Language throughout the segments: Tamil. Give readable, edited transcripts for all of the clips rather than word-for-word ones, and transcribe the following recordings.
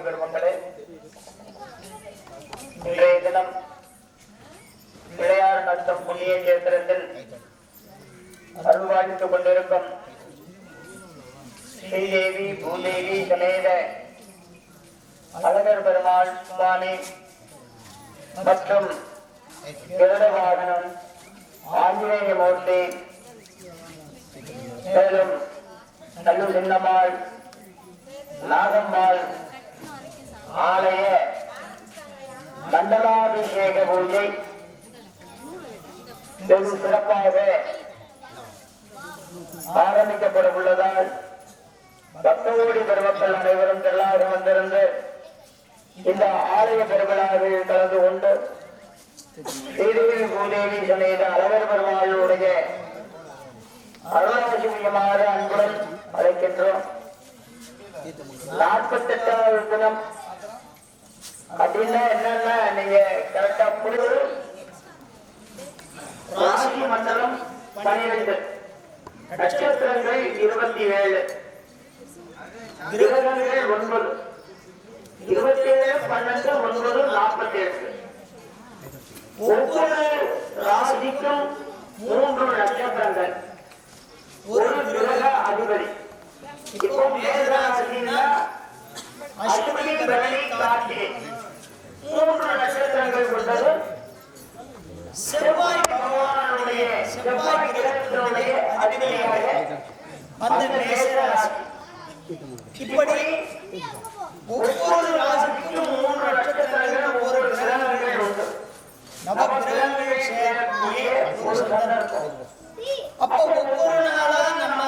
பெருமக்களே, இன்றைய தினம் இளையார் நத்தம் புண்ணிய கேத்திரத்தில் அருள்வாழ்த்துக் கொண்டிருக்கும் ஸ்ரீதேவி பூதேவி சமேத அழகர் பெருமாள் சுவாமி மற்றும் கருடவாகனம் ஆஞ்சநேய மூர்த்தி மேலும் நல்லு சின்னம்மாள் நாகம்மாள் ஆலய மண்டலாபிஷேக பூஜை வெகு சிறப்பாக ஆரம்பிக்கப்பட உள்ளதால் பக்தகோடி பெருமக்கள் அனைவரும் திரளாக வந்திருந்து இந்த ஆலய பெருவிழாவில் கலந்து கொண்டு ஸ்ரீதேவி பூதேவி சமேத அழகர் பெருமாளுடைய அருளாசிரியமாறு அன்புடன் அழைக்கின்றோம். 48வது தினம் அப்படின்னா என்னன்னா, நீங்க கரெக்டா புரிவது ராசி மண்டலம் 12, நட்சத்திரங்கள் 27, கிரகங்கள் 9, 27, 12, 9, 47. ஒவ்வொரு ராசிக்கும் 3 நட்சத்திரங்கள், ஒரு கிரக அதிபதி. இப்போ மேஷராசினா அஸ்வினி பரணி கார்த்திகை 3 நட்சத்திரங்கள் கொண்டது செவ்வாய் பகவானுடைய செவ்வாய் கிரகத்தினுடைய அதிபதியாக அந்த மேஷராசி. இப்படி ஒவ்வொரு ராசிக்கும் 3 நட்சத்திரங்கள், ஒவ்வொரு கிரகங்கள் உண்டு. நவகிரகங்கள் சேரக்கூடிய ஒரு சந்தர்ப்பம். அப்போ ஒவ்வொரு நாளா நம்ம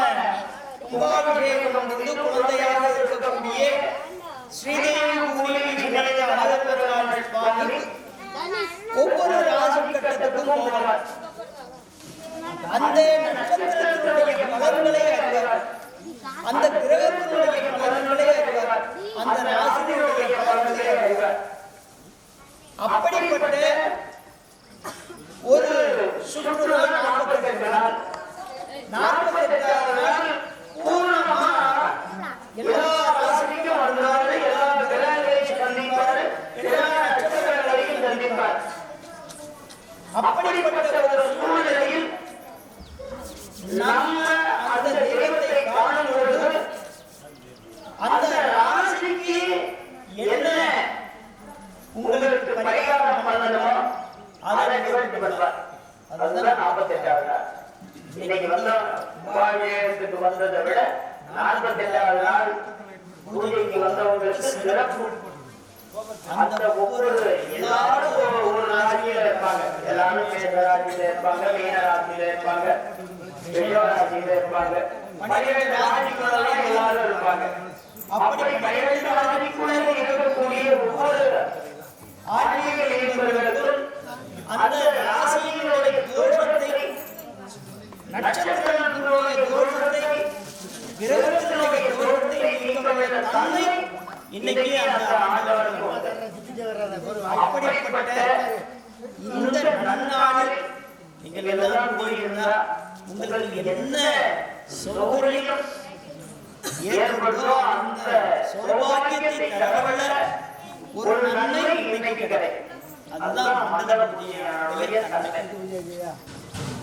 கும்பாபிஷேகம் வந்து குழந்தையாக இருக்கக்கூடிய ஸ்ரீதேவி பூதேவி சமேத அழகர் பெருமாள் சுவாமி ஒவ்வொரு ராசி கட்டத்துக்கும் போவார். அந்த நட்சத்திரத்தினுடைய பலன்களை அறிவார், அந்த கிரகத்தினுடைய பலன்களை அறிவார், அந்த ராசியினுடைய பலன்களை அறிவார். அப்படிப்பட்ட ஒரு சுற்றுலா 48 நாள், 48வது நாள் பூர்ணமா எல்லா ராசிக்கும் வந்தாரு, எல்லா கிரகங்களையும் சந்திப்பாரு, எல்லா நட்சத்திரங்களையும் சந்திப்பார். அப்படிப்பட்ட ஒரு சூழ்நிலையில் நம்ம அந்த தெய்வத்தை காணும் பொழுது அந்த ராசிக்கு என்ன உங்களுக்கு பரிகாரம் பண்ணணுமோ அதை நிவர்த்தி பண்ணுவார். அதுதான் 48வது நாள். இன்னைக்கு கும்பாபிஷேகத்துக்கு வந்ததை விட 48வது நாள் பூஜைக்கு வந்தவங்களுக்கு சிறப்பு. அந்த ஒவ்வொரு எல்லாரும் ஒரு ராசியில இருப்பாங்க, எல்லாரும் மேஷ ராசியில இருப்பாங்க, மீன ராசியில இருப்பாங்க, ரிஷப ராசியில இருப்பாங்க, 12 ராசிக்குள்ளதான் எல்லாரும் இருப்பாங்க. அப்படி 12 ராசிக்குள்ள இருக்கக்கூடிய ஒவ்வொரு ஆன்மீக இயல்புகளுக்கும் அந்த ராசியினுடைய தோஷத்தை, நட்சத்திரங்களுடைய தோஷத்தை, கிரகத்தினுடைய தோஷத்தை நீக்க வேண்டிய தன்மை இன்னைக்கு அந்த ஆண்டவனுக்கு உண்டு. அப்படிப்பட்ட இந்த நன்னாளில் நீங்கள் எல்லாம் போயிருந்தா உங்களுக்கு என்ன சௌகரியம் ஏற்படுதோ அந்த சௌபாகியத்தை தரவல்ல ஒரு நன்மை இன்னைக்கு கிடைக்கும். அதுதான் மண்டலத்துடைய தன்மை.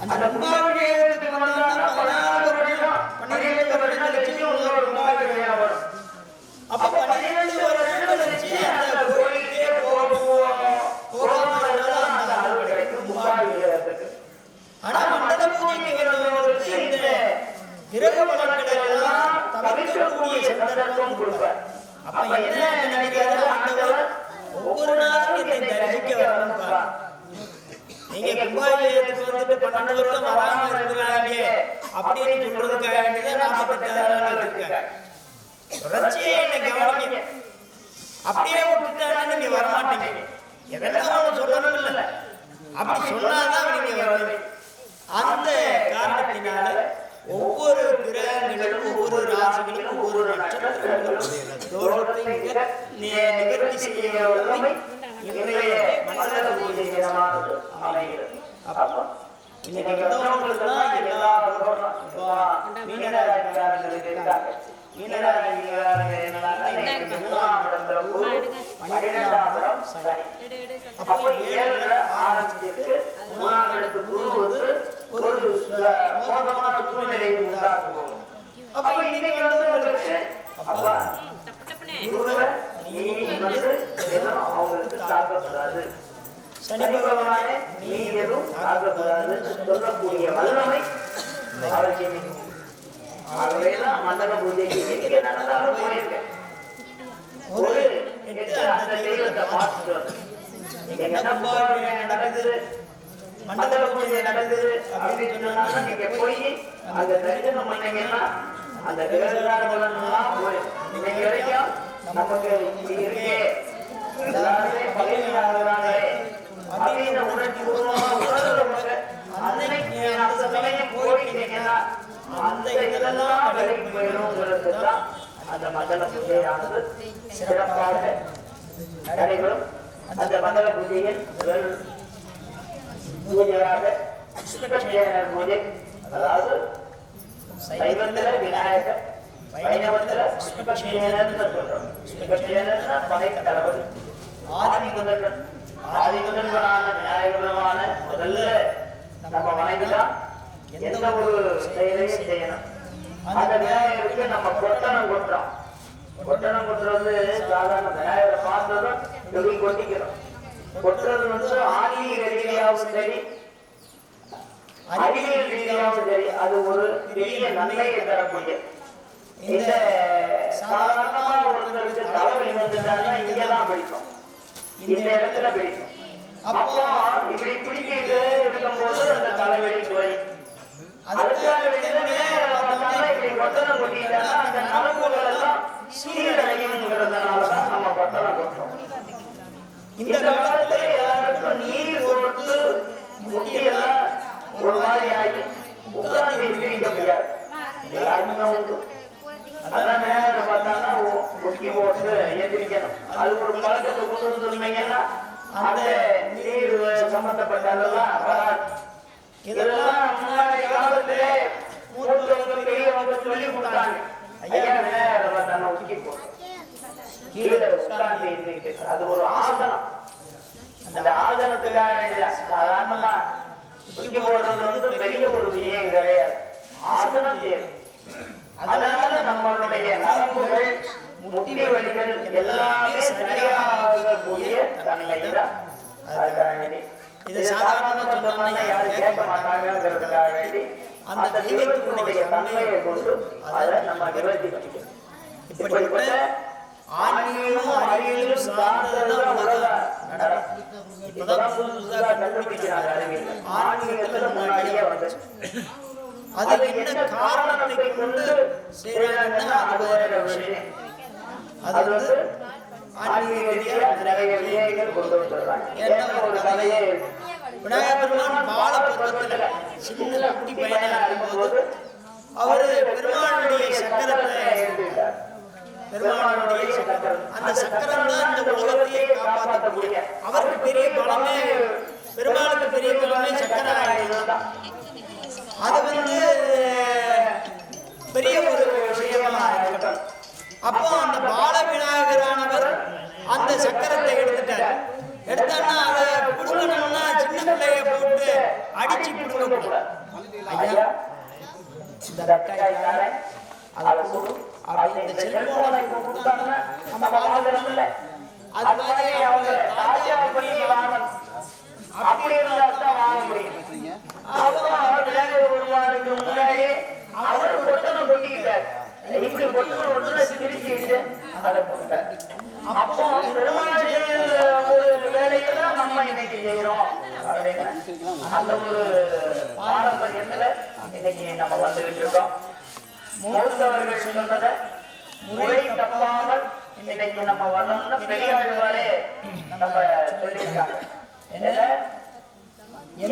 அந்த கும்பாபிஷேகத்துக்கு வந்தா 14 வருஷம் 12 வருஷம் கழிச்சு ஒரு கும்பாபிஷேகம் வரும். அப்ப 12 வருஷம் கழிச்சு அந்த கோயிலுக்கே போகாம அந்த அருள் கிடைக்கும் கும்பாபிஷேகத்துக்கு. ஆனா மண்டல பூஜைக்கு வந்தவங்களுக்கு இந்த கிரக பலன்களை எல்லாம் தவிர்க்கக்கூடிய சந்தர்ப்பம் கொடுப்பார். அப்ப என்ன நினைக்கிறாரு ஆண்டவர், ஒவ்வொரு நாளும் இதை தரிசிக்க வரணும்ப்பா. நீங்க கும்பாபிஷேகத்துக்கு வந்துட்டு 12 வருஷம் வராம இருக்கிறாங்க அப்படின்னு சொல்றதுக்காக வேண்டியதான் 48 நாள் இருக்காங்க. தொடர்ச்சியே என்ன கவனிங்க. அப்படியே விட்டுட்டாங்க, நீங்க வரமாட்டீங்க. எதெல்லாம் சொல்லணும் இல்ல, அப்படி சொன்னாதான் நீங்க வருவீங்க. அந்த காரணத்தினால ஒவ்வொரு கிரகங்களும், ஒவ்வொரு ராசிகளும், ஒவ்வொரு நட்சத்திரங்களுடைய தோஷத்தை நிவர்த்தி செய்ய இன்றைய மண்டல பூஜை தினமானது அமைகிறது. அப்போ இன்னைக்கு வந்தவங்களுக்கு தான் எல்லா மீனராசிக்காரர்கள் இருக்காங்க, அப்போ 7 ஆரம்பிச்சிருக்கு. 3ஆம் இடத்து குரு வந்து ஒரு மோசமான சூழ்நிலையை உண்டாக்கும். அப்ப இன்னைக்கு வந்து உங்களுக்கு அப்பா குருவை நீ வந்து அவங்களுக்கு தாக்கக்கூடாது, சனி பகவானே நீ எதுவும் தாக்கக்கூடாது சொல்லக்கூடிய வல்லமை அவசியம். ஆகவேதான் மண்டல பூஜைக்கு எங்கே நடந்தாலும் போயிருக்கேன். ஒரு 8 அந்த தெய்வத்தை பார்த்துட்டு என்ன நடக்குது, மண்டல பூஜை நடக்குது அப்படின்னு சொன்னா நீங்க போய் அங்க தரிசனம் பண்ணீங்கன்னா அந்த கிரகணெல்லாம் போயிடும். இன்னைக்கு வரைக்கும் நமக்கு இப்படி இருக்கே எல்லாருமே பகைமையாகிறாங்களே அப்படின்னு உணர்ச்சி உணர்வுறவங்க அன்னைக்கு அந்த சமயம் போயிட்டீங்கன்னா அந்த இதெல்லாம் விலைக்கு போயிடும்ங்கிறது தான் அந்த மண்டல பூஜையானது சிறப்பாக நடைபெறும். அந்த மண்டல பூஜையில் பூஜையாக பூஜை, அதாவது சைவத்துல விநாயகர், வைணவத்துல சொல்றோம். படை தளபதி ஆதிமுதல்வனான விநாயகமான முதல்ல நம்ம வணங்கிதான் எந்த ஒரு செயலையும் செய்யணும். அந்த விநாயகருக்கு நம்ம கொட்டணம் கொட்டுறோம். கொட்டணம் கொட்டுறது சாதாரண விநாயகரை பார்த்ததும் எப்படி கொட்டிக்கிறோம். கொட்டுறது வந்து ஆன்மீக ரீதியாகவும் சரி, அறிவியல் ரீதியாகவும் சரி, அது ஒரு பெரிய நன்மையை தரக்கூடிய. இந்த சாதாரணமா ஒருத்தருக்கு தலைவலி வந்துட்டாங்கன்னா இங்கதான் பிடிக்கும், இந்த இடத்துல பிடிக்கும். அப்போ இப்படி பிடிக்கிட்டு இருக்கும்போது அந்த தலைவலி குறையும். அதுக்காக இப்படி கொட்டணம் கொட்டிட்டாங்கன்னா அந்த நலவுகள் எல்லாம் சீரடையுங்கிறதுனாலதான் நம்ம கொட்டணம் கொட்டுறோம். இந்த காலத்துல எல்லாருக்கும் நீர் கொடுத்து முட்டியெல்லாம் ஒரு மாதிரி ஆகி உட்கார்ந்து எந்திரிக்க முடியாது. எல்லாருமே உண்டு. அதான் நேரம் பார்த்தாங்கன்னா முட்டி போட்டு எந்திரிக்கணும். அது ஒரு பழக்கத்தை கொண்டு வந்துருந்தீங்கன்னா அந்த நீர் சம்பந்தப்பட்டதெல்லாம் வராது. இதெல்லாம் முன்னாடி காலத்திலே மூத்தவங்க பெரியவங்க சொல்லி கொடுத்தாங்க. ஐயா நேரம் பார்த்தாங்கன்னா முட்டி போட்டு கீழே உட்கார்ந்து எந்திரிக்க, அது ஒரு ஆசனம். அந்த ஆசனத்துக்காக சாதாரணமா முட்டி போடுறது வந்து பெரிய ஒரு விஷயம் கிடையாது, ஆசனம் தேவை. அதனால நம்மளுடைய நரம்புகள், முட்டி வலிகள் எல்லாமே சரியாகக்கூடிய தன்மைதான். இது சாதாரணமா சொன்னா யாரும் கேட்க மாட்டாங்கிறதுக்காக வேண்டி அந்த தெய்வத்தினுடைய தன்மையை கொண்டு அதை நம்ம நிவர்த்தி பண்ணிக்கணும். இப்படிப்பட்ட ஆன்மீகமும் அறிவியலும் சார்ந்ததுதான் உலக நடக்கும். இப்பதான் புதுசா கண்டுபிடிக்கிறாங்க அறிவியல். ஆன்மீகத்துல முன்னாடியே வந்து அது என்ன காரணத்தை கொண்டு செய்யறாங்கன்னா அது வேற விஷயம். அது வந்து ஆன்மீக ரீதியா நிறைய விஷயங்கள் கொண்டு வந்துடுறாங்க. என்ன ஒரு கதையே விநாயகர் பெருமான் பாலபுரத்துல சின்ன குட்டி பையனா இருக்கும்போது அவரு பெருமானுடைய சக்கரத்தை எடுத்துக்கிட்டார். பெருமானுடைய சக்கரம், அந்த சக்கரம் தான் இந்த உலகத்தையே காப்பாற்றக்கூடிய. அவருக்கு பெரிய பலமே, பெருமாளுக்கு பெரிய பலமே சக்கர ஆயுதம். அது வந்து பெரிய ஒரு விஷயமா இருக்கட்டும். அப்போ அந்த பால விநாயகரானவர் அந்த சக்கரத்தை எடுத்துட்டார். எடுத்தான்னா அதை புடுங்கணும்னா சின்ன பிள்ளைய போட்டு அடிச்சு புடுங்கக்கூடாது. ஐயா இந்த தக்காய்க்காரன் அதை கொடு அப்படி இந்த செல்போனை கொடுத்தாங்கன்னா நம்ம வாங்கணும் இல்லை, அது மாதிரி அவங்க தாஜா பண்ணி வாங்கணும். அப்படி இருந்தால் தான் வாங்க முடியும். பெருமானுக்கு முன்னாடி அவர் கொட்டணம் கொட்டிக்கிட்டார். இப்படி கொட்டணம் ஒன்று திருச்சிட்டு அதை போட்டார். அப்போ பெருமாளுடைய ஒரு வேலையெல்லாம் நம்ம இன்னைக்கு செய்யறோம் அப்படின்னு அந்த ஒரு பாரம்பரியத்துல இன்னைக்கு நம்ம வந்துகிட்டு இருக்கோம். மூத்தவர்கள் சொன்னதை முறை தப்பாமல் இன்னைக்கு நம்ம வரணும்னு பெரியாழ்வாரே நம்ம சொல்லியிருக்காங்க. என்ன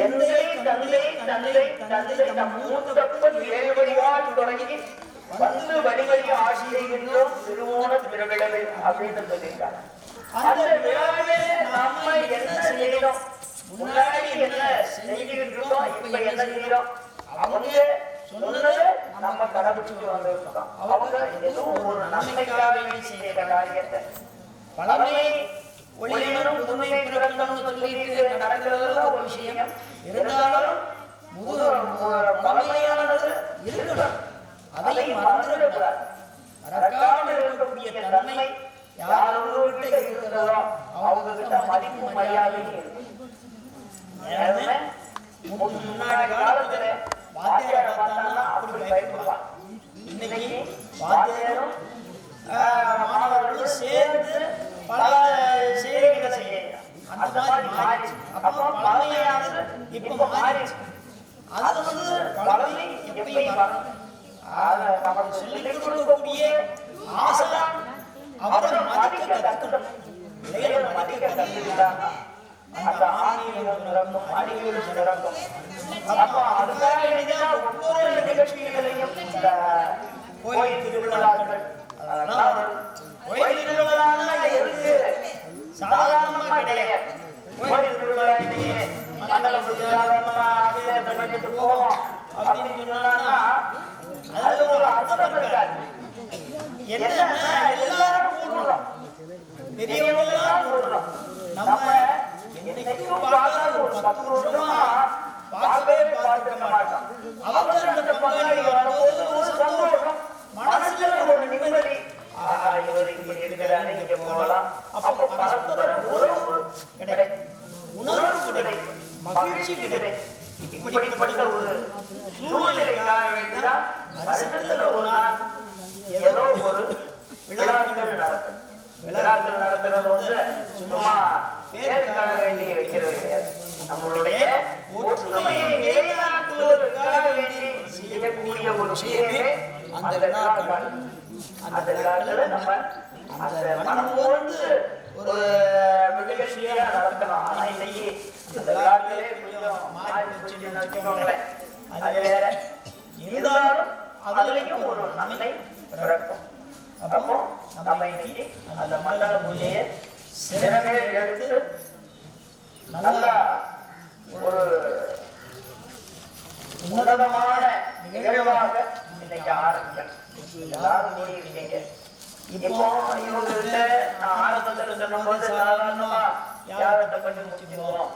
எந்தை தந்தை தந்தை தந்தை நம் மூத்தப்பன் 7 வடிவால் தொடங்கி வந்து வடிவழி ஆட்சி செய்கின்றோம் திருவோண திருவிழவில் அப்படின்னு சொல்லியிருக்காங்க. அந்த விழாவிலே நம்ம என்ன செய்யணும், முன்னாடி என்ன செஞ்சுக்கிட்டு இருக்கோம், இப்ப என்ன செய்யறோம், அவங்க சொன்னதை நம்ம நம்ம கடைபிடிச்சு வந்திருக்கோம். அவங்க ஏதோ ஒரு நன்மைக்காக வேண்டி செய்த காரியத்தை பழமை ஒளியனும் புதுமை பிறக்கணும்னு சொல்லிட்டு நடக்கிறது ஒரு விஷயம். இருந்தாலும் பழமையானது இருக்கணும், அதை மறந்துடக்கூடாது. மறக்காமல் இருக்கக்கூடிய தன்மை யாரோட இருக்கிறதோ அவங்க கிட்ட மதிப்பு மரியாதையும் இருக்கு. முன்னாடி காலத்துல வாத்தியார பார்த்தாங்கன்னா அப்படி பயப்படுவான். இன்னைக்கு வாத்தியாரும் மாணவர்களும் சேர்ந்து பல செயல்களை செய்யலாம். அந்த மாதிரி மாறிச்சு. அப்போ பழமையானது இப்ப மாறிச்சு. அது பழமை எப்பயும் வரும். நமக்கு சொல்லிக் கொடுக்கக்கூடிய ஆசான் அவரை மதிக்க கற்றுக்கணும். மதிக்க கற்றுக்கிட்டாங்க அந்த ஆன்மீகம் சிறக்கும், அறிவியல் சிறக்கும். அப்போ அதுக்காக வேண்டிதான் ஒவ்வொரு நிகழ்ச்சிகளையும் இந்த கோயில் திருவிழாக்கள் கோயில் திருவிழான்னா எதுக்கு சாதாரணமா கிடையாது. கோயில் திருவிழா மண்டலம் பண்ணிட்டு போவோம் அப்படின்னு சொன்னா அது ஒரு அர்த்தம் இருக்காது. என்னன்னா எல்லாரும் கூடுறோம், பெரியவங்களாம் கூடுறோம். நம்ம என்னைக்கும் பார்க்காத ஒரு 10 வருஷமா பார்க்கவே பார்த்துக்க மாட்டோம். அவங்க அந்த பங்காளி வரும்போது ஒரு சந்தோஷம், மனசுல ஒரு நிம்மதி. இவர் இங்க இருக்கிறாரு, இங்க போகலாம். அப்போ பரஸ்பர உறவு கிடைக்கும், உணர்வு கிடைக்கும், மகிழ்ச்சி கிடைக்கும். இப்படிப்பட்ட ஒரு சூழ்நிலைக்காக வேண்டிதான் வருஷத்துல ஒரு நாள் ஏதோ ஒரு விழாக்கள் நடக்கும். விழாக்கள் நடத்துறது சும்மா பேருக்காக வேண்டி வைக்கிறது கிடையாது. நம்மளுடைய ஒற்றுமையை நிலைநாட்டுவதற்காக வேண்டி செய்யக்கூடிய ஒரு விஷயமே அந்த விழாக்கள். அந்த விழாக்களை நம்ம அந்த மனம் போன்று ஒரு நிகழ்ச்சியா நடத்தணும். ஆனா இன்னைக்கு அந்த விழாக்களே கொஞ்சம் மாறி போச்சுன்னு வச்சுக்கோங்களேன். அது வேற இருந்தாலும் அதுலயும் ஒரு நன்மை பிறக்கும். அப்போ நம்ம இன்னைக்கு அந்த மண்டல பூஜையை சிறமே எடுத்து நல்லா ஒரு உன்னதமான நிகழ்வாக இன்னைக்கு ஆரம்பிக்கணும். எல்லாரும் கூடியிருக்கீங்க. இப்போ இவங்ககிட்ட நான் ஆரம்பத்தில் சொல்லும்போது சாதாரணமா யாகத்தை பண்ணி முடிச்சுக்கிறோம்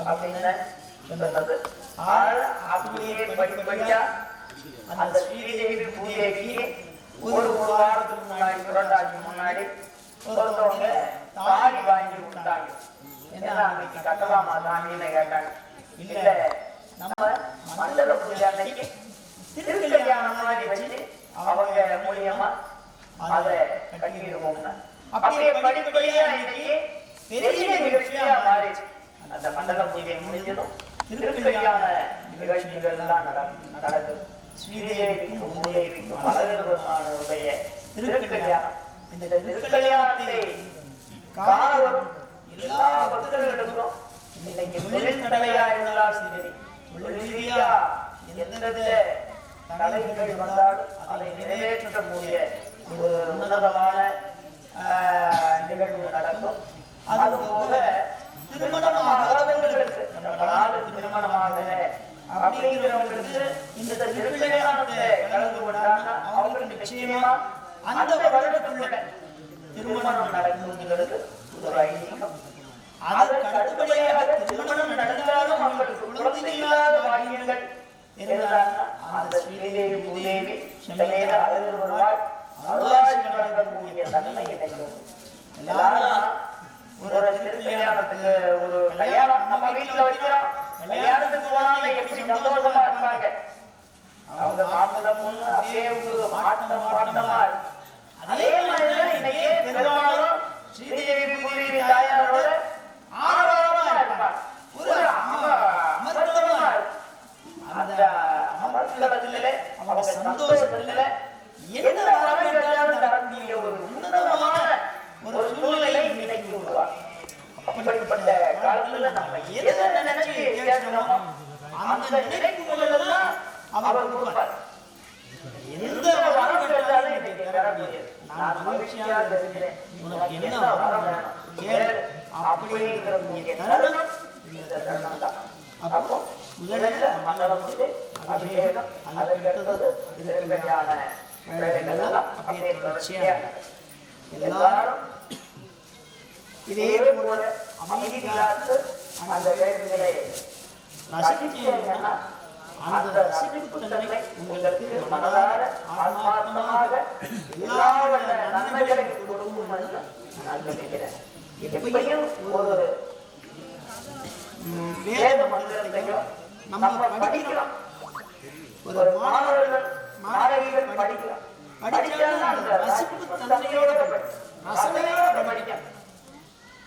அப்படின்னு சொன்னது. அப்படியே படிப்படியா அந்த ஸ்ரீதேவி பூஜைக்கு ஒரு வாரத்துக்கு முன்னாடி, புரட்டாசி முன்னாடி ஒருத்தவங்க தாலி வாங்கி கொடுத்தாங்க. என்ன அன்னைக்கு கட்டலாமா தாலின்னு கேட்டாங்க. இல்ல நம்ம மண்டல பூஜை அன்னைக்கு திருக்கல்யாணம் மாதிரி வச்சு அவங்க மூலியமா அதை கட்டிடுவோம்னா அப்படியே படிப்படியா இன்னைக்கு பெரிய நிகழ்ச்சியா மாறிச்சு. அந்த மண்டல பூஜை முடிஞ்சதும் திருக்கல்யாண நிகழ்ச்சிகள் எல்லாம் நடக்குது. ஸ்ரீதேவிக்கும் பூதேவிக்கும் அழகருடைய திருக்கல்யாணம். இந்த திருக்கல்யாணத்தை காண வரும் எல்லா பக்தர்களுக்கும் இன்னைக்கு தொழில் தடையா இருந்தாலும் சரி, தொழிலா எந்தெந்த தடைகள் வந்தாலும் அதை நிறைவேற்றக்கூடிய ஒரு உன்னதமான நிகழ்வு நடக்கும். அது போக திருமணமாகாதவர்களுக்கு, நம்மளால் திருமணமாகல அப்படிங்கிறவங்களுக்கு இந்த திருக்கல்யாணத்தை கலந்து கொண்டாங்க. அவங்களுக்கு நிச்சயமா அந்த வருடத்துக்குள்ள திருமணம் நடக்குங்கிறது ஒரு ஐதீகம். அதற்கு அடுத்தபடியாக திருமணம் நடந்தாலும் அவங்களுக்கு குழந்தை இல்லாத பாக்கியங்கள் இருந்தாங்க. அந்த ஸ்ரீதேவி பூதேவி சமேத அழகு வருவாள். அருளாசி நடக்கக்கூடிய தன்மை கிடைக்கும். எல்லாரும் ஒரு திருக்கல்யாணத்துக்கு ஒரு கல்யாணம் நம்ம வீட்டுல வைக்கிறோம். கல்யாணத்துக்கு போனாலும் எப்படி சந்தோஷமா இருப்பாங்க. அவங்க மாப்பிள்ளை பொண்ணு அப்படியே மாட்டமா அதே மாதிரிதான் இன்னைக்கு பெருமாளும் ஸ்ரீதேவி பூதேவி தாயாரோட ஆரோக்கியமா இருப்பாங்க. ஒரு அமர்த்தமா அந்த அமர்த்தத்திலே அவங்க சந்தோஷத்திலே என்ன ஆரோக்கியம் தரக்கூடிய ஒரு உன்னதமான ஒரு சூழ்நிலை இன்னைக்கு உருவாங்க. அப்படிப்பட்ட காலத்துல நம்ம எதை நினைச்சு கேட்கிறோமோ அந்த நினைப்புகள் எல்லாம் அவர் கொடுப்பார். எந்த வரம் கேட்டாலும் இன்னைக்கு தரக்கூடியது. நான் மகிழ்ச்சியாக இருக்கிறேன், உனக்கு என்ன வரம் வேணும் கேள் அப்படிங்கிற தருணம் இந்த தருணம் தான். அப்போ முதல்ல மண்டலம் வந்து அபிஷேகம் அதற்கடுத்தது திருக்கல்யாண வேலைகள் அப்படியே தொடர்ச்சியாக எல்லாரும் இதே போல அமைதி காத்து அந்த வேலைகளை ரசிச்சீங்கன்னா அந்த ரசிப்பு தன்மை உங்களுக்கு மனதார ஆத்மார்த்தமாக எல்லா நன்மைகளையும் கொடுக்கும் என்று நான் நினைக்கிறேன். எப்படியும் ஒரு வேத மந்திரத்தையும் நம்ம படிக்கலாம். ஒரு மாணவர்கள் மாணவிகள் படிக்கலாம். படிச்சாலும் அந்த ரசிப்பு தன்மையோட ரசனையோட படிக்கலாம்.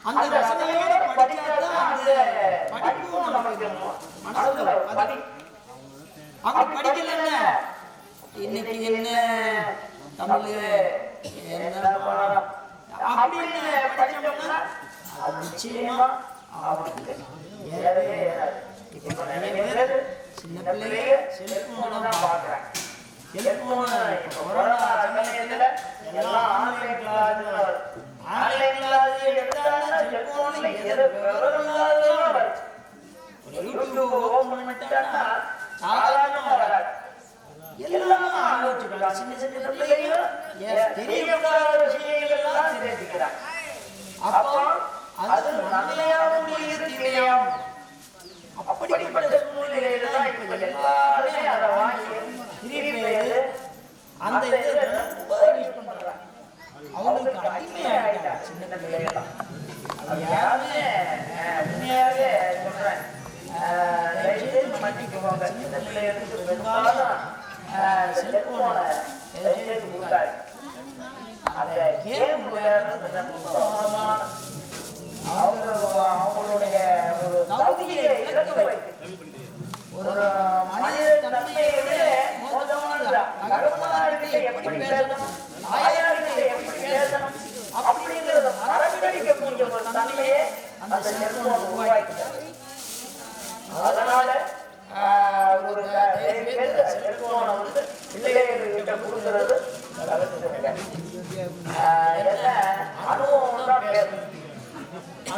அந்த ரசனையோட படிச்சாதான் அந்த படிப்பும் நமக்கு மனசுல பதி. அப்படி படிக்கலன்னா இன்னைக்கு என்ன தமிழ் என்ன பாடம் அப்படின்னு படிச்சோம்னா அது நிச்சயமா அவனுக்கு ஏறவே ஏறாது. இப்போ நிறைய பேர் சின்ன பிள்ளைங்க செல்போனை தான் பார்க்குறாங்க. செல்போனை இப்போ கொரோனா சமயத்தில் எல்லாம் ஆன்லைன் கிளாஸ் ஆன்லைன் கிளாஸ் எடுத்தாங்கன்னா செல்போன்ல எது விவரம் இல்லாததெல்லாம் வருது. ஒரு யூடியூப் ஓபன் பண்ணிட்டாங்கன்னா சாதாரணமா வராது. எல்லாமே ஆலோசிக்கிறாங்க. சின்ன சின்ன பிள்ளைங்க தெரியக்கூடாத விஷயங்கள் எல்லாம் தெரிஞ்சுக்கிறாங்க. அப்போ அது நன்மையாகவும் தீமையாகவும் அப்படிப்பட்ட சூழ்நிலையில தான் இப்ப எல்லாருமே அதை வாங்கி திருப்பி அந்த இதை ரொம்ப யூஸ் பண்றாங்க. அவங்களுக்கு அடிமையாயிட்டாங்க சின்ன பிள்ளைகள். அது யாருமே உண்மையாவே சொல்றேன், மாட்டிக்குவாங்க. சின்ன பிள்ளைகளுக்கு பெரும்பாலும் செல்போனை கொடுத்தாரு. அந்த கேம் விளையாடுறது அவங்களுடைய ஒரு தகுதியை இழக்க வைத்து ஒரு மனித தன்மையை விட மோசமானது. கருப்பனார்கிட்ட எப்படி பேசணும், தாயார்கிட்ட எப்படி பேசணும் அப்படிங்கிறத மறக்கடிக்கக்கூடிய ஒரு தன்மையை அந்த செல்போன் உருவாக்கிட்டார். அதனால ஒரு செல்போனை வந்து பிள்ளைகிட்ட கொடுக்கிறது என்ன அனுபவம் தான் பேசணும்.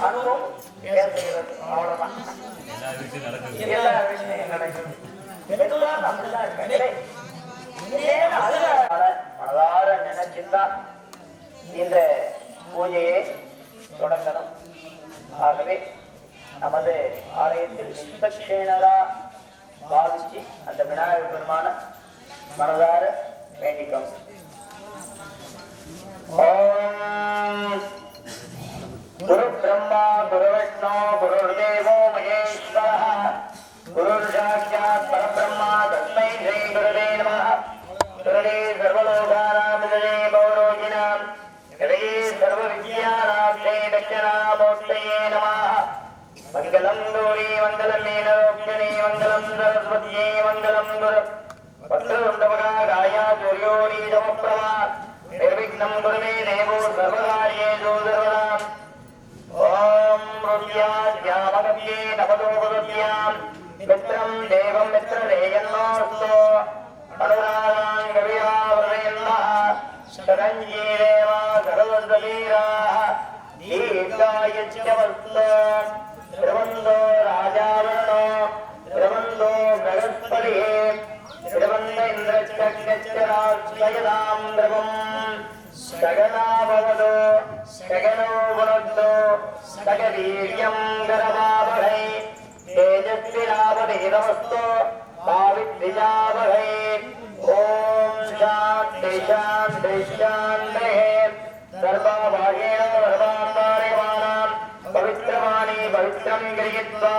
அனுபவம் பேசுகிறது அவ்வளவுதான். எல்லா விஷயம் நடக்கும். பெரும்பாலும் அப்படிதான் இருக்காங்க. மனதார நினைச்சுதான் இந்த பூஜையை தொடங்கணும். ஆகவே நமது ஆலயத்தில் நிஷ்பக்ஷேனரா பாவிச்சு அந்த விநாயகர் பெருமான மனதார வேண்டிக்கோங்க. ஓம் குரு பிரம்மா குரு விஷ்ணு குருர்தேவோ மகேஸ்வரः குருர் சாக்ஷாத் பரபிரம்மா தஸ்மை ஸ்ரீ குருவே நமः. குருவே சர்வலோகானாம் விதயே பௌரோகிணாம் விதயே சர்வவித்யாநாதே தட்சணாமூர்த்தயே நமः. மங்களம் கௌரி மங்களம் மீனரோக்ஷணே மங்களம் சரஸ்வத்யே மங்களம் குரு வக்ரதுண்டமகாய சூர்யோனி சமப்ரபா நிர்விக்னம் குருமே தேவோ சர்வகாரியேஷு சர்வதா. ஓம் ருத்யாத்யாமகவ்யே நவதோபதத்யாம் மித்ரம் தேவம் மித்ரரேயன்னோஸ்து அனுராகான் கவியாவரயன்னः சரஞ்சீரேவா சரவந்தவீராः தீர்காயுஷ்யவஸ்து. திருவந்தோ ராஜாவரணோ திருவந்தோ பிரகஸ்பதியே திருவந்த இந்திரச்சராஸ்வயதாம் திரவம் சகனாபவது சகனோ புனக்து சகவீர்யம் கரவாவகை தேஜஸ்வினாவதீதமஸ்து பாவித்ரிஜாவகை. ஓம் சாந்தி சாந்தி சாந்தி. சர்வபாகேன சர்வாந்தாரயமானாம் பவித்ரவாணி பவித்ரம் கிரயத்வா.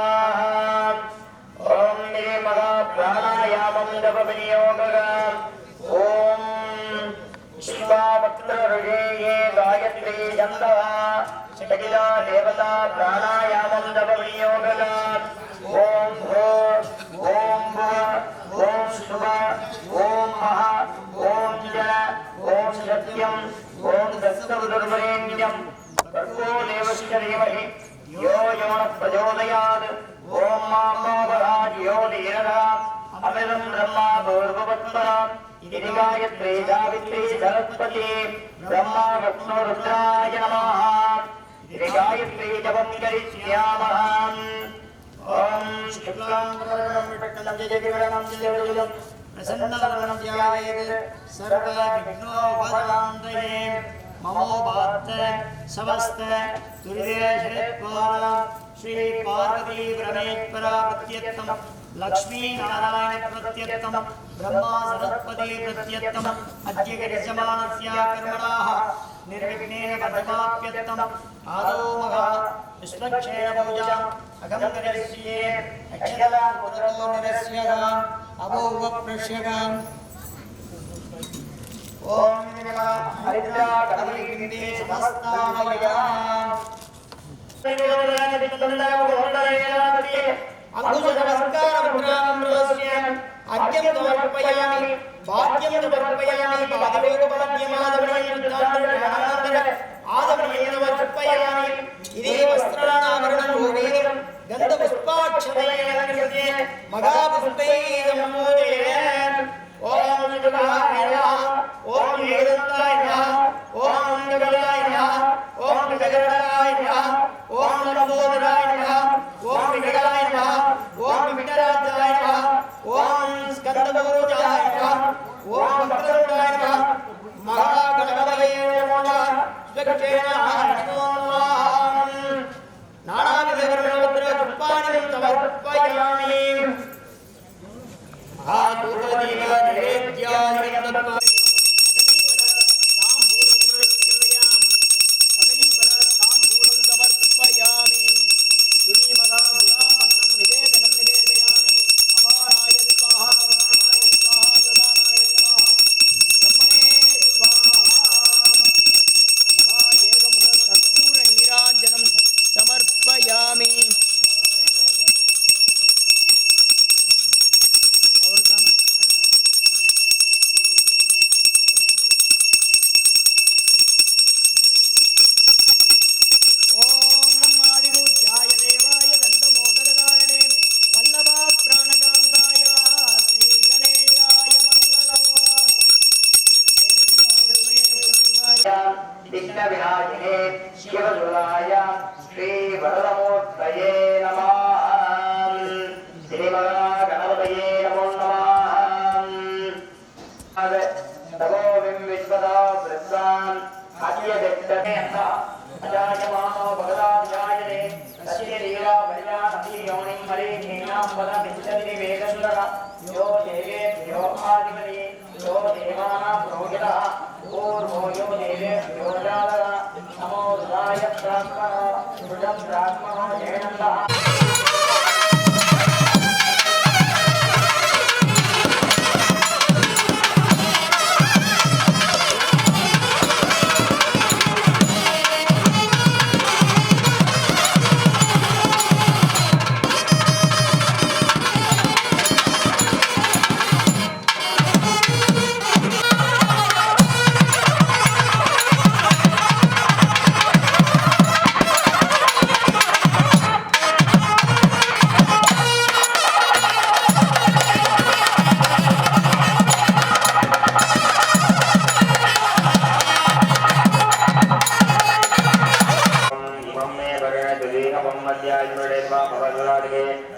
ஓம் நிரே மகா பிராணாயாமம் ஜப விநியோகம். ஓம் விஸ்வாபத்ர ருஜேயே காயத்ரி சந்தவா சகிதா தேவதா பிராணாயாமம் ஜப விநியோகம். ஓம் ஹோ ஓம் ப ஓம் சுப ஓம் மஹா ஓம் ஜன ஓம் சத்யம் ஓம் தஸ்தவதுர்வரேண்யம் கர்கோ தேவஸ்ய தீமஹி யோ யோன பிரச்சோதயாத். ஓம் மாமோபராஜ் யோ தீரதா அமிர்தம் பிரம்மா பூர்வவத்வரம் இதி காயத்ரி சாவித்ரி சரஸ்வதி பிரம்மா விஷ்ணு ருத்ராய நமः. இதி காயத்ரி ஜபம் கரிஷ்யாமஹ. ஓம் சுக்லாம்பரதரம் விட்டகம் ஜெயகிரணம் ஜெயவிஜயம் பிரசன்னவரணம் தியாயேத் சர்வ விக்னோபசாந்தயே மமோபாத்த சமஸ்த துரிதேஷேத்வாரா ஸ்ரீ பார்வதி பிரமேஸ்வரா பிரத்யக்தம் லக்ஷ்மீ நாராயண பிரத்யக்தம் பிரம்மா சரஸ்வதி பிரத்யக்தம் அத்ய கரிஷ்யமானஸ்ய கர்மணாः निर्विघ्नेन पदमाप्यत्तम् आदौ महा विश्वक्षेण पूजाम् अगम करिष्ये अक्षरां पुरतो निरस्यगाम् अभोवप्रश्यगाम् ओम नमः हरिद्रा कलिगिन्दे समस्तामयाम् अंकुश नमस्कार मुद्रां प्रदर्श्य अर्घ्यं समर्पयामि भाग्यं समर्पयामि पादयोगपाद्यमादवणयुद्धान्तरणानन्दर आदवणेन समर्पयामि इदे वस्त्राणाभरणं भूमेनं गन्धपुष्पाक्षतयेन अलङ्कृत्य मगापुष्पैः सम्पूजयेत् ओम शिवाय नमः ओम वेदन्ताय नमः ओम गगनाय नमः ओम गगनाय नमः ओम नमोदराय नमः ओम विघटाय नमः ओम विघटराजाय नमः ओम स्कन्दपूजाय नमः ओम वक्रतुण्डाय नमः महागणपतये नमः स्वक्षेण नमो नमः नानाविधवर्णवस्त्रपुष्पाणि समर्पयामि समर्पयामि विघ्नविनाशिने शिवदुर्गाय श्री वरदमूर्तये नमः श्रीमहागणपतये नमो नमः तपोविं विश्वदा वृत्तान् अद्य दक्षते अजायमानो भगवान् तस्य लीला भयानति योनिं मरीचीनां पदमिच्छति वेदसुरः यो देवेभ्यो आदिपति यो देवानां पुरोहितः पूर्वो यो देवेभ्यो जातः नमो रुद्राय ब्राह्मणः रुद्रं ब्राह्मणो जयनन्दः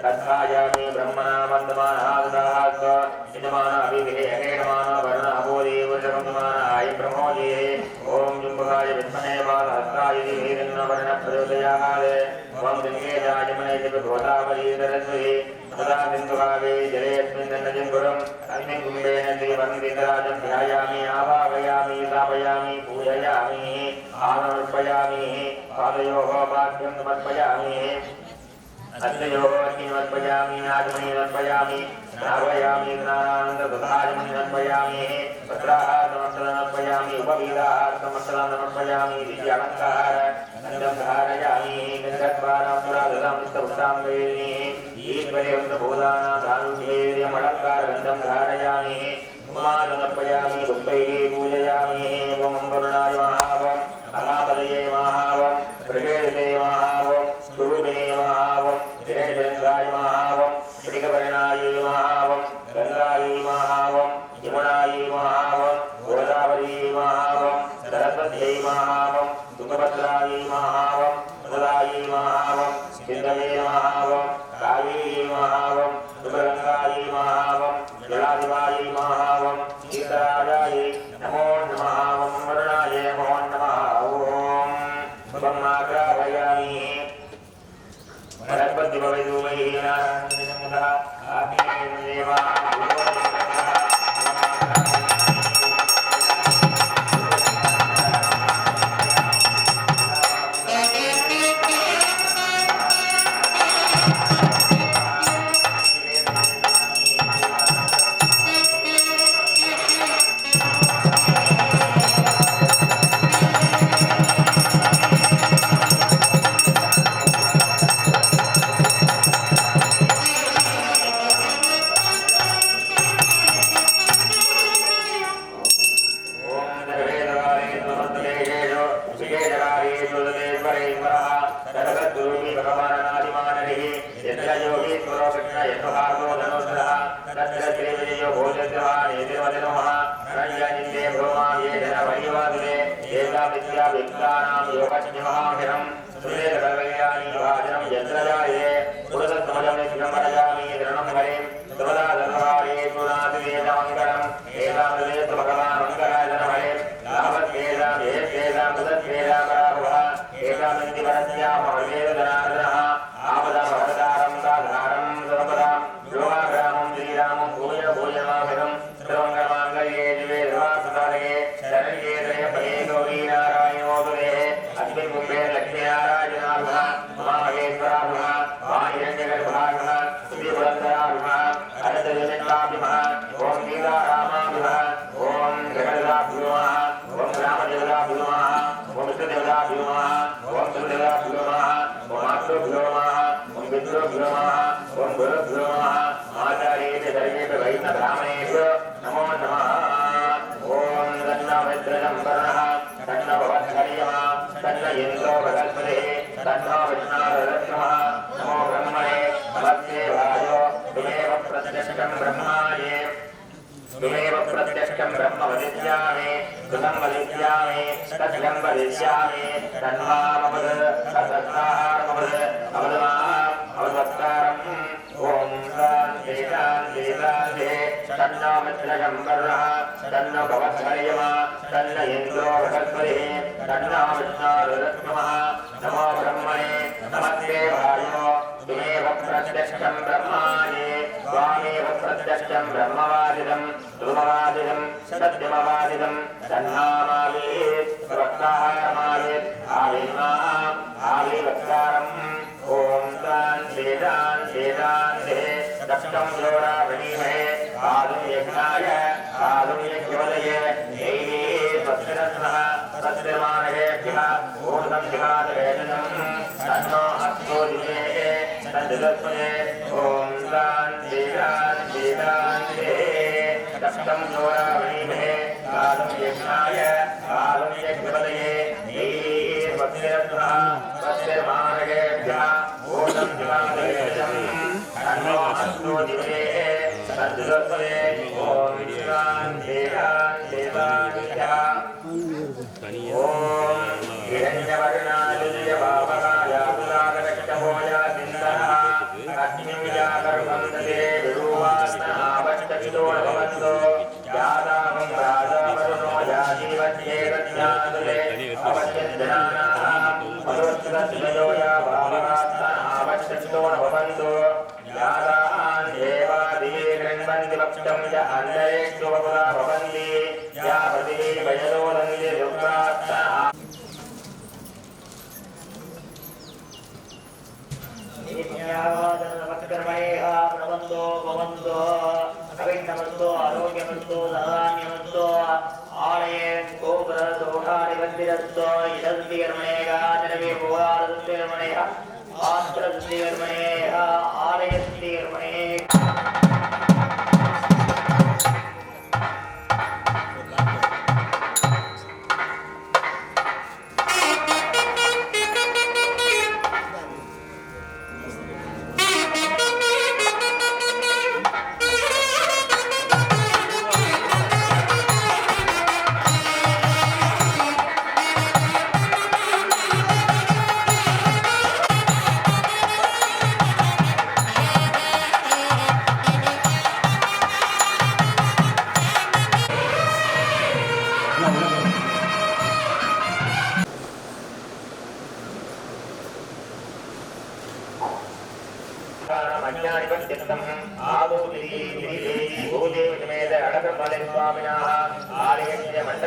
तत्थायामि ब्रह्मणा वन्दमानादाहास्व यजमाना अभिविहेयमाना वर्ण अबोधेवशकमानाय ब्रह्मोजे ओम जुम्बकाय विद्महे बालहस्ताय धीमहि वर्ण प्रचोदयात् ओम गंगेजाय मने गोदावरी सरस्वती सदा सिन्धुभावे जलेऽस्मिन् नदीपुरम् अस्मिन् कुम्भेन श्रीवन्दितराजं ध्यायामि आवाहयामि स्थापयामि पूजयामि आनर्पयामि पादयोः पाद्यं समर्पयामि अग्नयोगवती समर्पयामि आगमनी समर्पयामि स्नापयामि स्नानानन्ददधायमनि समर्पयामि वस्त्राहारसमस्तलं समर्पयामि उपवीताहारसमस्तलं समर्पयामि दिव्यालङ्कार गन्धं धारयामि गन्धद्वारां सुराददां पुष्टां वेदिनी ईश्वरेन्द्रभूतानां धानुष्येयमलङ्कारगन्धं धारयामि उमासमर्पयामि पुष्पैः पूजयामि ओम वरुणाय महावं अनापदये महावं प्रकेशे महावं गुरुवे महावं जयचन्द्राय महावं श्रीकवर्णाय महावं गंगाय महावं यमुनाय महावं गोदावरी महावं सरस्वत्यै महावं तुंगभद्राय महावं सदाय महावं सिन्धवे महावं उत्तराजाये नमो नमः ओम वरुणाय नमो नमः ओम ब्रह्माग्रावयामि वरपति भवेदुमहि नारायणसमुदा आत्मेन देवा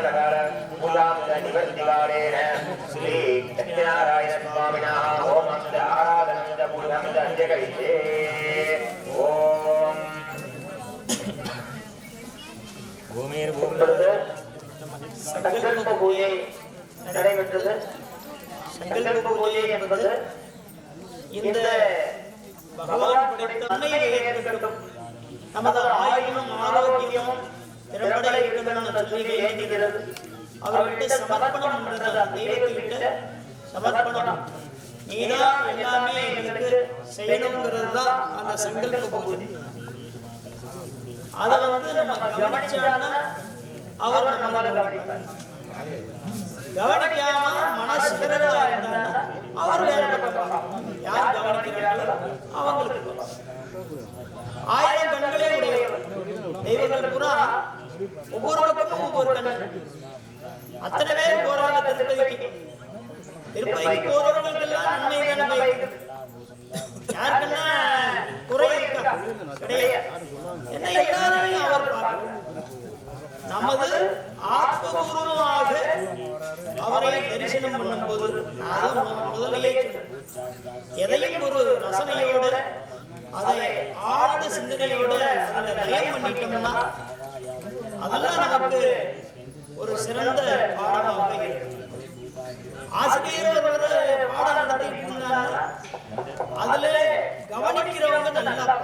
சங்கடகார மூலாந்த நிவர்த்திகாரேன ஸ்ரீ சத்யநாராயண சுவாமினா ஓமந்த ஆராதனந்த மூலந்த அஞ்சகரித்தே. ஓம் பூமிர் பூம்பது சங்கல்ப பூஜை நடைபெற்றது. சங்கல்ப பூஜை என்பது இந்த பகவான் படைத்த ஏற்படும் நமது ஆயுளும் ஆரோக்கியமும் திறம்பட இருக்கணும்னு சொல்லி வேண்டுகிறது. அவர்கிட்ட சமர்ப்பணம் என்றது அந்த தெய்வத்திட்ட சமர்ப்பணம். நீதான் எல்லாமே எங்களுக்கு செய்யணுங்கிறது தான் அந்த சங்கல்ப பூஜை. அதை நம்ம கவனிச்சான்னா அவர் நம்மளை கவனிப்பார். கவனிக்காம மனசு இருந்தா அவர் வேற யார் கவனிக்கிறாங்களோ அவங்களுக்கு 1000 கண்களே உடையவர். தெய்வங்கள் பூரா ஒவ்வொருவருக்கும் ஒவ்வொரு கண். அத்தனை பேர் போறாங்க திருப்பதிக்கு. திருப்பதிக்கு போறவர்களுக்கெல்லாம் நன்மை நன்மை. யாருக்குன்னா குறை இருக்கா? கிடையாது. என்ன எல்லாருமே அவர் பார்க்க நமது ஆத்மபூர்வமாக அவரை தரிசனம் பண்ணும்போது முதலையே எதையும் ஒரு ரசனையோட அதை ஆழ்ந்த சிந்தனையோட அதை நயம் பண்ணிட்டோம்னா அதெல்லாம் நமக்கு ஒரு சிறந்த பாடமாக இருக்கு. ஆசிரியர் ஒரு பாடம் நடத்திட்டு இருந்தாங்கன்னா அதுல கவனிக்கிறவங்க நல்லா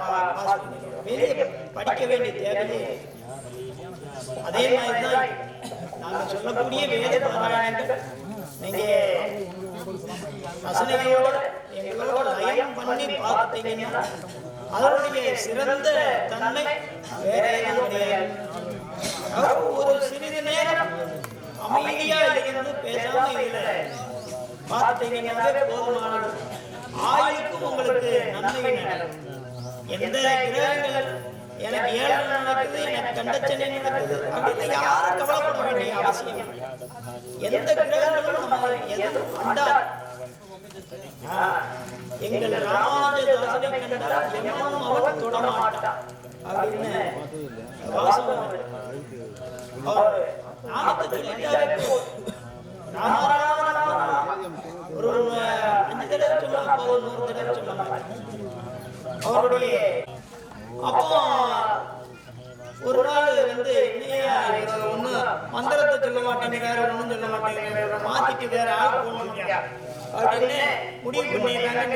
வெளியே படிக்க வேண்டிய தேவையே. அதே மாதிரிதான் நாங்க சொல்லக்கூடிய வேத பாராயணங்கள் நீங்க ரசனையோட எங்களோட லயம் பண்ணி பார்த்தீங்கன்னா அதனுடைய சிறந்த தன்மை வேற எதுவும் கிடையாது. ஒரு சிறிது நேரம் அமைதியா இருந்து பேசாம இதுல பார்த்தீங்கன்னாவே போதுமானது. ஆயுளுக்கும் உங்களுக்கு நன்மை நடக்கும். எந்த கிரகங்கள் எனக்கு 7 நடக்குது, எனக்கு கண்டச்சனை நடக்குது அப்படின்னு யாரும் கவலைப்பட வேண்டிய அவசியம். எந்த கிரகங்களும் நம்ம எதுவும் அண்டாது. எங்கள் ராமானுஜதாசனை கண்டால் எவனும் அவன் தொடமாட்டான் அப்படின்னு வாசகம். அவர் நாமத்தை சொல்லிட்டாவே ஒரு 5 தடவை சொல்ல போதும், 100 தடவை சொல்ல மாட்டேன். அவருடைய அப்போ ஒரு நாள் ஒண்ணு மந்திரத்தை சொல்ல மாட்டேங்கிறாரு, ஒண்ணும் சொல்ல மாட்டேங்கிறாரு, மாத்திட்டு வேற ஆள் போகணும் அப்படின்னு முடிவு பண்ணிடுறாங்க.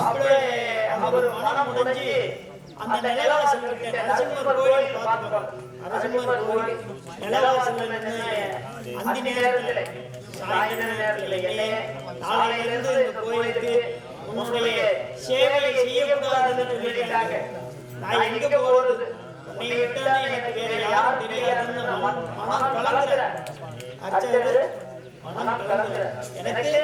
அப்படியே அவர் மனம் முடிஞ்சு அந்த நிலவாசல் நரசிம்மர் கோயில் பார்த்துக்கோ. நரசிம்மர் கோயில் நிலவாசல் அந்த நேரத்தில் சாயந்தர நேரத்தில் நாளையிலிருந்து இந்த கோயிலுக்கு உன்னுடைய சேவை செய்யக்கூடாதுன்னு சொல்லிட்டாங்க. நான் எங்க போறது, நீ விட்டா எனக்கு வேற யாரும் தெரியாதுன்னு மனம் கலங்குற அர்ச்சகர் மனம் கலங்குற. எனக்கு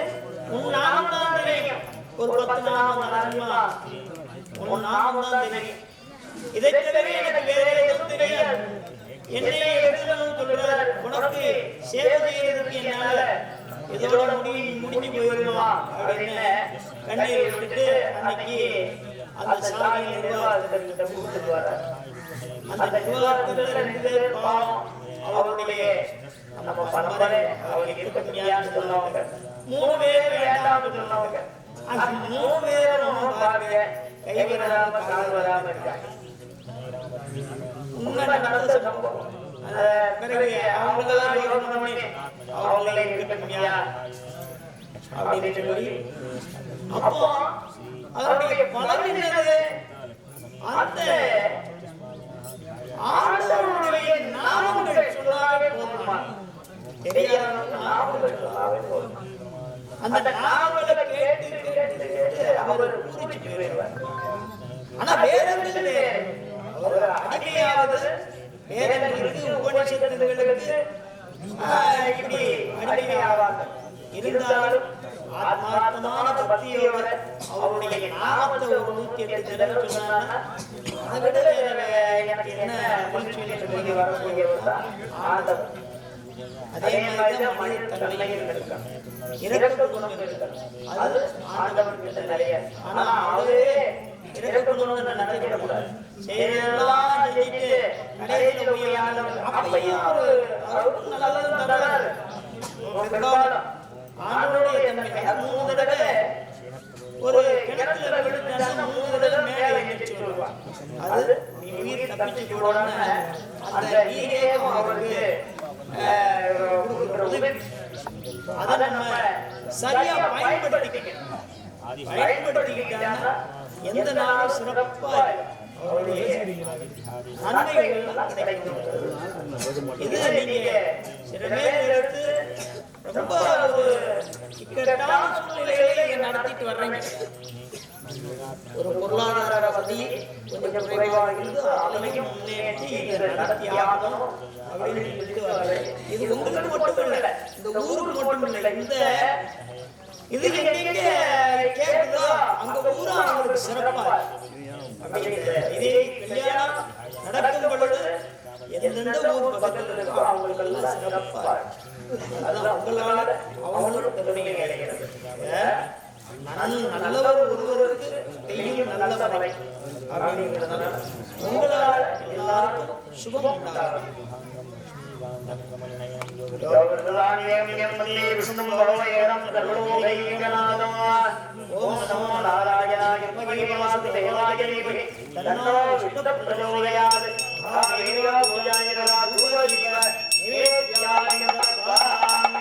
உன் நாமம் தான் தெரியும். ஒரு 10 நாமம் நரசிம்மா உன் நாமம் தான் தெரியும். இதை தவிர எனக்கு வேற எதுவும் தெரியாது. என்னை எடுத்துன்னு சொல்றார். உனக்கு சேவை செய்யறதுக்கு என்னால இதோட முடிஞ்சு போயிருமா அப்படின்னு கண்ணீர் விட்டுட்டு அன்னைக்கு அந்த சாமி நிர்வாகத்திட்ட கூப்பிட்டு வர்றார். அந்த நிர்வாகத்துல 2 பேர் பாவம் அவருடைய நம்ம பரம்பரை அவர் இருக்க முடியாதுன்னு சொன்னவங்க, 3 பேர் வேண்டாம்னு சொன்னவங்க. அந்த 3 பேர் நம்ம பாருங்க கை வராம கால் வராம இருக்காங்க. உண்மை நடந்த சம்பவம். பிறகு அவங்களெல்லாம் யோசனை பண்ணி அவங்களே இருக்க முடியாது அப்படின்னு சொல்லி அப்போ அதனுடைய பலன் என்னது? அந்த ஆண்டவருடைய நாமங்கள் சொன்னாவே போதுமா? தெரியாத நாமங்கள் சொன்னாவே போதும். அந்த நாமங்களை கேட்டு கேட்டு கேட்டு அவர் பூரிச்சு போயிடுவார். ஆனா வேதங்கள் அவர் அடிமையாவது வேதங்களுக்கு உபநிஷத்துகளுக்கு இப்படி அடிமையாவாங்க. இருந்தாலும் ஆத்மார்த்தமான பக்தியோட அவருடைய நாமத்தை ஒரு 108 தடவை சொன்னாங்கன்னா அதை விட எனக்கு என்ன சொல்லி வரக்கூடியவர் தான் ஆண்டவர். அதே மாதிரிதான் மனித தன்மையில் இருக்காங்க, இறக்க குணம் இருக்காங்க. அது ஆண்டவர்கிட்ட நிறைய. ஆனா அவரே இறக்கணும்னு நினைச்சிடக்கூடாது. செய்யறதெல்லாம் செஞ்சுட்டு கடைசியில போய் அப்பையும் அவருக்கு நல்லதும் தர்றாரு. ஆண்டவருடைய தன்மை 3 தடவை ஒரு கிணத்துல விழுந்தாலும் 3 தடவை மேலே எந்திரிச்சு வருவான். அது நீ உயிர் தப்பிச்சு போடாம அந்த நீரேகம் அவருக்கு உதவி. அதை நம்ம சரியா பயன்படுத்திக்கிட்டாங்கன்னா எந்த நாளும் சிறப்பா அவருடைய நன்மைகள் கிடைக்கும். இது நீங்க சில பேர் எடுத்து ரொம்ப ஒரு இக்கட்டான சூழ்நிலைகளை நடத்திட்டு வர்றீங்க. ஒரு பொருளாதார வசதி கொஞ்சம் குறைவாக இருந்து அதையும் முன்னேற்றி இதை நடத்தி ஆகணும் அப்படின்னு சொல்லிட்டு வர்றேன். இது உங்களுக்கு மட்டும் இல்லை, இந்த ஊருக்கு மட்டும் இல்லை. இந்த இது எங்க கேட்குதோ அங்க ஊரா அவங்களுக்கு சிறப்பா இதே கல்யாணம் நடக்கும் பொழுது எந்தெந்த ஊர் பக்கத்தில் இருக்கோ அவங்களுக்கு எல்லாம் சிறப்பா. அதான் உங்களால அவங்களும் கருணையை அடைகிறது. நல்லவர் ஒருவருக்கு பெய்யும் நல்ல மழை அப்படிங்கிறதுனால உங்களால் எல்லாருக்கும் சுபம் உண்டாகும். ஓம் நமோ நாராயணாய தேவாய தன்னோ சுத்த பிரச்சோதயாத் ஆவேரோ பூஜாயரா துவஜிக நிவேத்யாய தத்வாம்.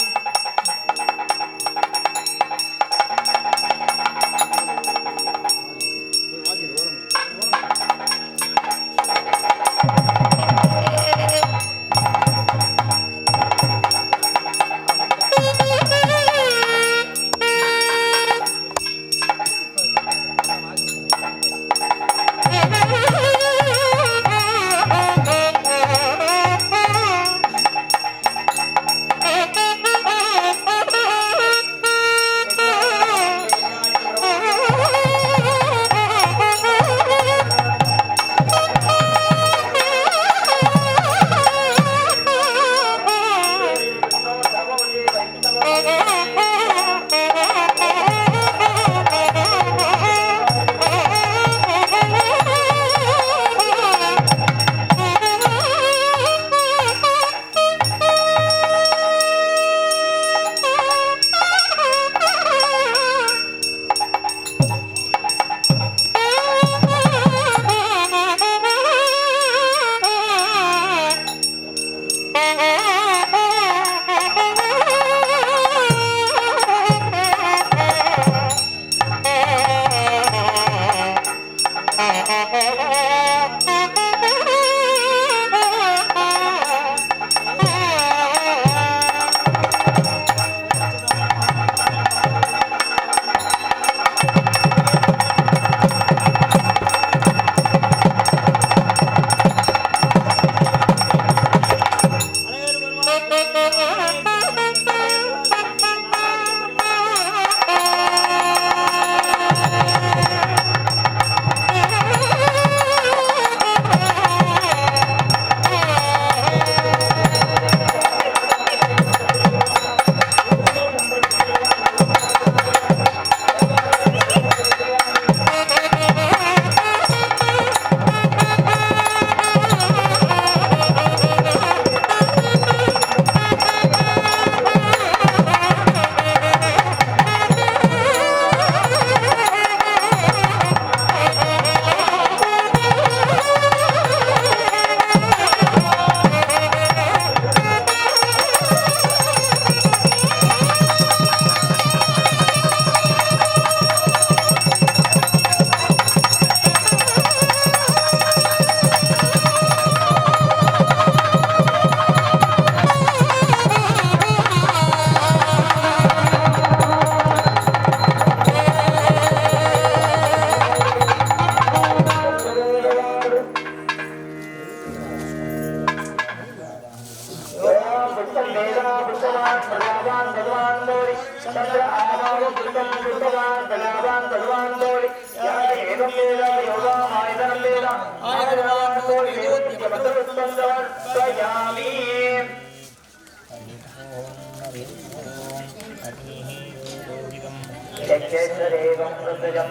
यज्ञेश्वरेवं मृतजं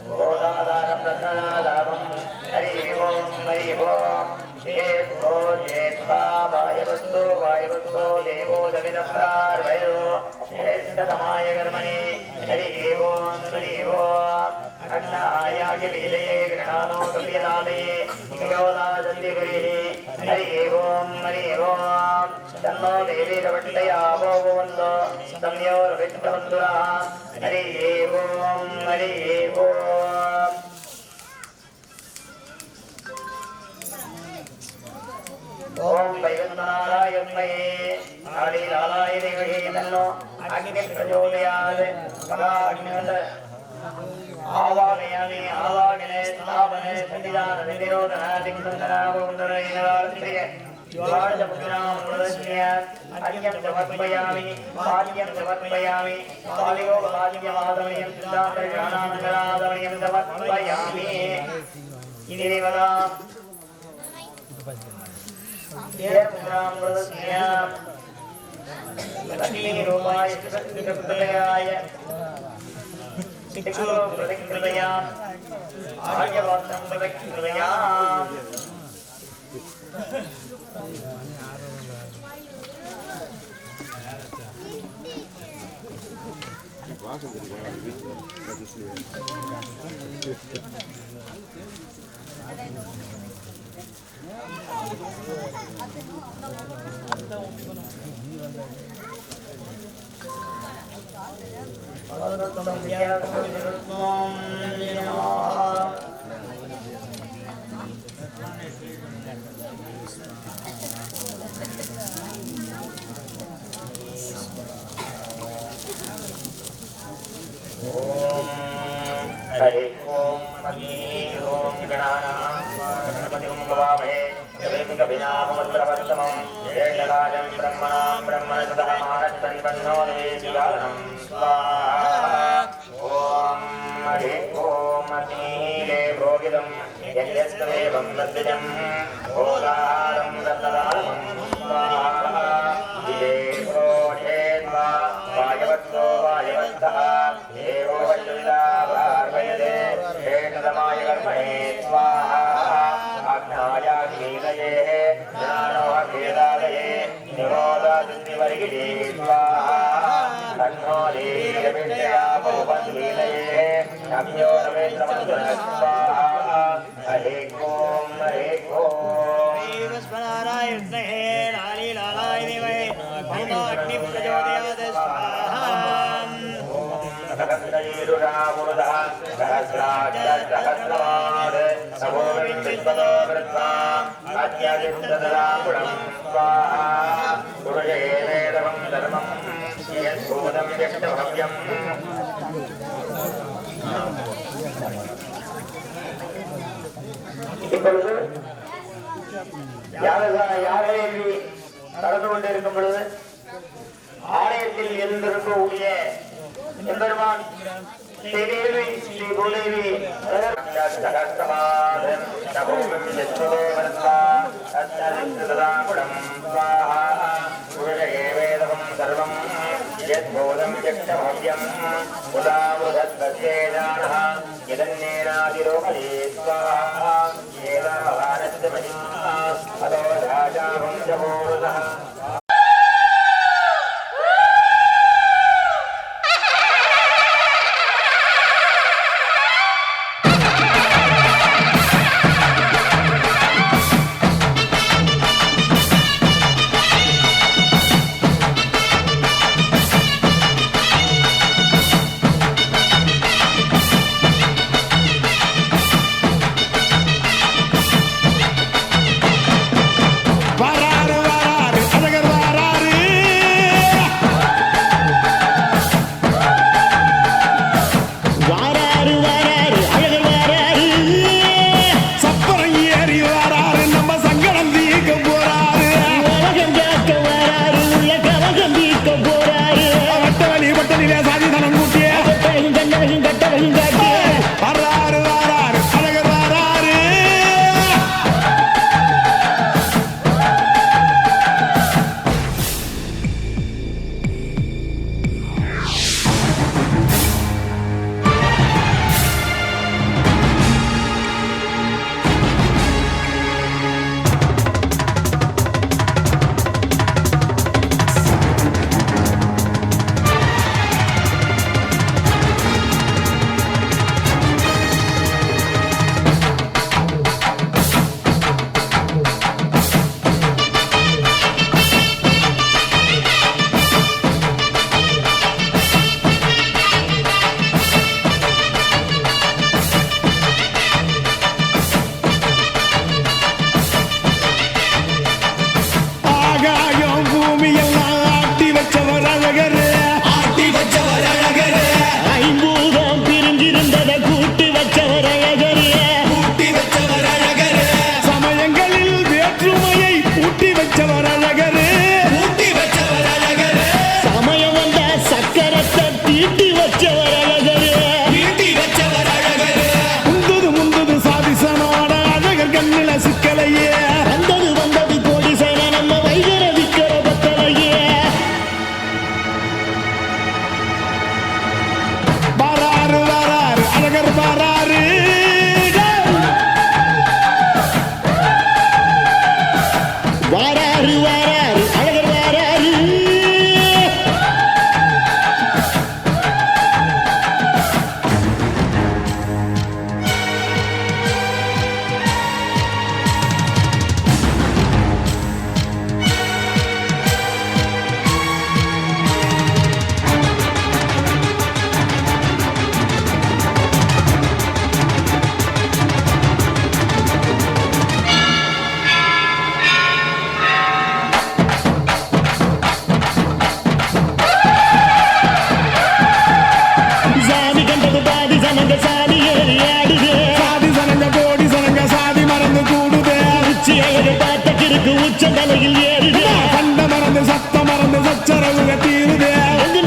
गोदादानं रत्नादानं हरि ओं चेत्तो चेत्वा वायवस्तो वायवस्तो देवो दमिदप्रार्वयो श्रेष्ठतमाय कर्मणि हरि ओं अग्नायाय लीलये गृहाणो कव्यलाले योदादन्दिगुरिः हरि ओं तन्नो देवी रवट्टयावो वन्दो संयोर्विष्णवन्दुरः हरि ओं ओम वैकुंठनारायणमये आदिलालाय देवये तन्नो अग्नि प्रचोदयात् मगाग्निवत् आवाहयामि आवाहने स्थापने सन्निधान निरोधन दिक्सन्दनावन्दनैनरात्रिये ज्वालपुत्रां प्रदर्श्य अर्घ्यं समर्पयामि पाद्यं समर्पयामि पालयोपाद्यमादमयं सिद्धान्तजानान्तरादमयं समर्पयामि इति देवता पुत्रां प्रदर्श्य लक्ष्मीरूपाय शक्तिप्रदयाय शिक्षो प्रतिकृतया आर्यवाक्यं प्रतिकृतया हरि ओम गणानां भवामहे कविनाममन्त्रवर्तमं शेषराजं ब्रह्मणां ब्रह्मणसुतः मानस्तन्वन्नो निवेशिकारणं स्वाहा ओम हरि ओम नीले भोगितं यज्ञस्तमेवं तद्विजं ओदारं रत्नदानं स्वाहा दिवे प्रोषेद्वा वायवत्तो वायवत्तः देवो वैश्विदा वार्वयते शेषतमाय कर्मणे स्वाहा आज्ञायाग्निलये ज्ञानोऽभेदालये निमोदादिवर्गिणे स्वाहा तन्नो देवीरविद्या बहुपद्लीलये नम्यो रमेन्द्रमन्त्र स्वाहा हरे ओम देवस्वनारायणहे लाली लालाय देवये तन्नो अग्निप्रचोदयात् स्वाहा सहस्रजीरुरामुदः सहस्राक्षरसहस्रवाद नमोविंशतिपदो वृत्वा अत्यादिष्टधरागुणं स्वाहा पुरुषे वेदं धर्मं यद्भूतं व्यक्तभव्यम् இப்பொழுது யாரையும் நடந்து கொண்டிருக்கும் பொழுது ஆலயத்தில் இருந்திருக்கக்கூடிய எம்பெருமான் ஸ்ரீதேவி ஸ்ரீ பூதேவி வேதம் சர்வம் யத்போதம் யக்ஷபவ்யம் உதாமுதத்வசேதானः யதன்னேனாதிரோகலே ஸ்வாஹா ஏதாவானஸ்தமஹிம் அதோ ராஜா வம்சபூருதः வராரு வராரு அழக வச்சவர் அழகரு சமயம் வந்த சக்கரத்தை தீட்டி வச்சவர் அழகரு முந்தது சாதிசனோட அழகர் கண்ணில சிக்கலையே வந்தது கோடி சேன நம்ம வைகர விக்கிற பத்தலையே வாராரு அழகர் வாராரு அழகர் வாராரு சாதி கண்டது பாதி சனங்க சாதி ஏறி ஆடுது சாதி சனங்க கோடி சனங்க சாதி மறந்து கூடுது உச்சி அழகு பார்த்த கிறுக்கு உச்ச தலையில் ஏறுது கண்ட மறந்து சத்த மறந்து சச்சரவுக தீருது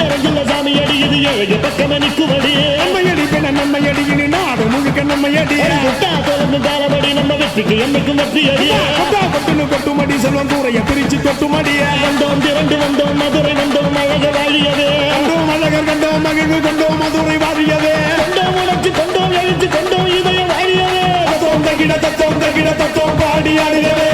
நிறைஞ்சுள்ள சாமி அடிக்குது ஏழு பக்கம் நிற்குமடி நம்மையடி பின்ன நம்மையடி இனி நாடு முழுக்க நம்மையடி தொடர்ந்து காலபடி நம்ம வெற்றிக்கு என்னைக்கும் வெற்றி அடி கொட்டுன்னு கொட்டுமடி செல்வம் கூரைய பிரிச்சு கொட்டுமடி வந்தோம் திரண்டு வந்தோம் மதுரை வந்தோம் அழக வாழியது கண்டோம் அழகர் கண்டோம் மகிழ்வு கொண்டோம் மதுரை வாழியது கொண்டோம் உணர்ச்சி கொண்டோம் எழுச்சி கொண்டோம் இதயம் வாழியது தத்தோம் தகிட தத்தோம் பாடி ஆடுகிறது